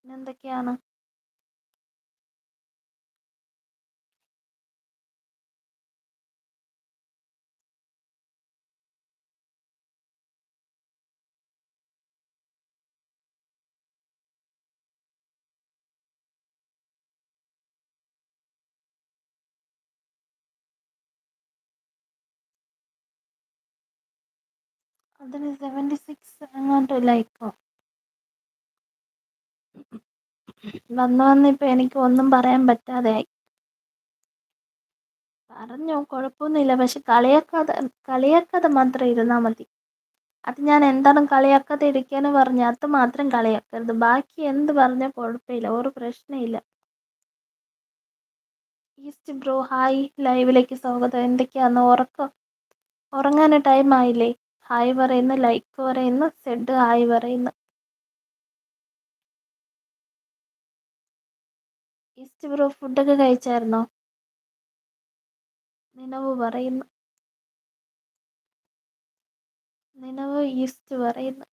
പിന്നെന്തൊക്കെയാണ്? അതിന് 76 എങ്ങാണ്ട് ലൈക്കോ. വന്ന് വന്ന് ഇപ്പൊ എനിക്ക് ഒന്നും പറയാൻ പറ്റാതെയായി. പറഞ്ഞോ, കുഴപ്പമൊന്നുമില്ല. പക്ഷെ കളിയാക്കാതെ മാത്രം ഇരുന്നാ മതി. അത് ഞാൻ എന്താണ് കളിയാക്കാതെ ഇരിക്കാന്ന് പറഞ്ഞ അത് മാത്രം കളിയാക്കരുത്. ബാക്കി എന്ത് പറഞ്ഞാൽ കുഴപ്പമില്ല, ഒരു പ്രശ്നമില്ല. ഈസ്റ്റ് ബ്രോ ഹായ്, ലൈവിലേക്ക് സ്വാഗതം. എന്തൊക്കെയാന്ന് ഉറങ്ങാൻ ടൈം ആയില്ലേ? ഹായ് പറയുന്നു, ലൈക്ക് പറയുന്നു, സെഡ് ഹായ് പറയുന്നു. ഈസ്റ്റ് ബ്രോ ഫുഡൊക്കെ കഴിച്ചായിരുന്നോ? നിനവ് പറയുന്നു. നിനവ് ഈസ്റ്റ് പറയുന്നു.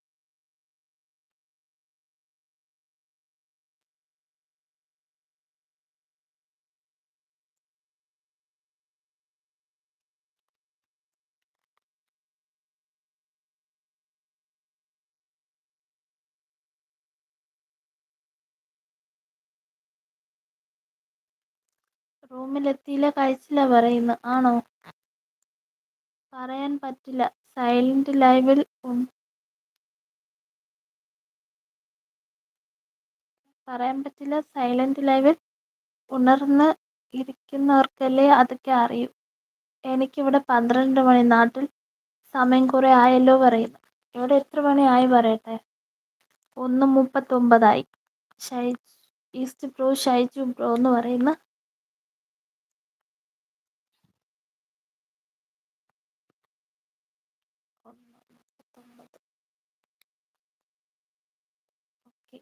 റൂമിലെത്തിയില്ല, കഴിച്ചില്ല പറയുന്നു. ആണോ? പറയാൻ പറ്റില്ല. സൈലന്റ് ലൈവിൽ പറയാൻ പറ്റില്ല. സൈലന്റ് ലൈവിൽ ഉണർന്ന് ഇരിക്കുന്നവർക്കല്ലേ അതൊക്കെ അറിയൂ. എനിക്കിവിടെ 12 മണി, നാട്ടിൽ സമയം കുറെ ആയല്ലോ പറയുന്നു. ഇവിടെ എത്ര മണി ആയി പറയട്ടെ? 1:39. Shy east bro, Shaiju bro എന്ന് പറയുന്ന. ഓക്കെ.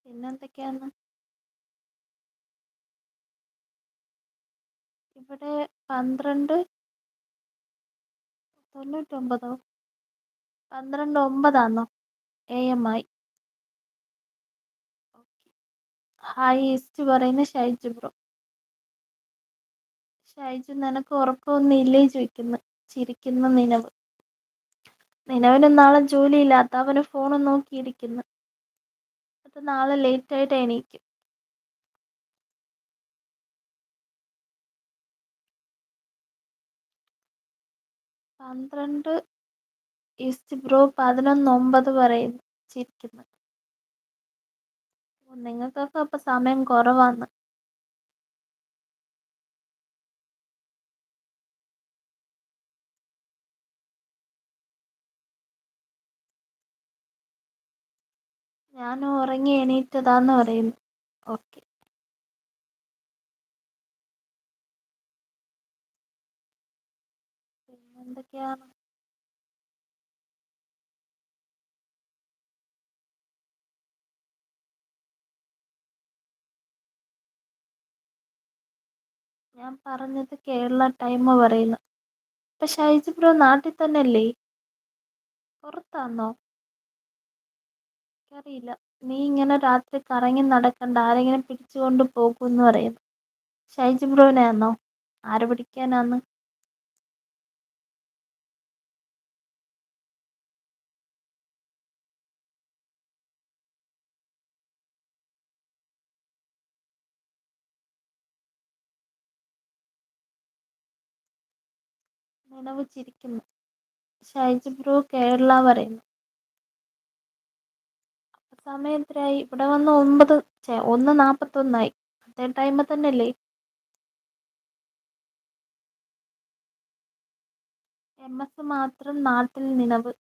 പിന്നെന്തൊക്കെയാണ്? ഇവിടെ 12:99. 12:09 AM ആയി. ഹായ് ഈസ്റ്റ് പറയുന്ന ഷൈജു ബ്രോ. ഷൈജു, നിനക്ക് ഉറക്കമൊന്നും ഇല്ലേ ചോദിക്കുന്നു. ചിരിക്കുന്ന നിനവ്. നിലവിന് നാളെ ജോലിയില്ലാത്ത അവന് ഫോണും നോക്കിയിരിക്കുന്നു. അത് നാളെ ലേറ്റായിട്ട് എണീക്കും. 12 ഈസ്റ്റ് ബ്രോ 11:09 പറയുന്നു, ചിരിക്കുന്നു. നിങ്ങൾക്കൊക്കെ അപ്പൊ സമയം കുറവാന്ന്. ഞാൻ ഉറങ്ങി എണീറ്റതാന്ന് പറയുന്നു. ഓക്കെ. പിന്നെന്തൊക്കെയാണ്? ഞാൻ പറഞ്ഞത് കേരള ടൈം പറയുന്നു. ഇപ്പൊ ഷൈജു ബ്രോ നാട്ടിൽ തന്നെ അല്ലേ? പുറത്താന്നോ? എനിക്കറിയില്ല. നീ ഇങ്ങനെ രാത്രി കറങ്ങി നടക്കണ്ട, ആരെങ്കിലും പിടിച്ചുകൊണ്ട് പോകുമെന്ന് പറയുന്നു. ഷൈജു ബ്രോനെയാന്നോ? ആര് പിടിക്കാനാന്ന്? നിലവ് ചിരിക്കുന്നു. ഷൈജു ബ്രോ കേരള പറയുന്നു. സമയം എത്രയായി? ഇവിടെ വന്ന് 1:41. അതേ ടൈം തന്നെയല്ലേ? MS മാത്രം നാട്ടിൽ നിലവ്.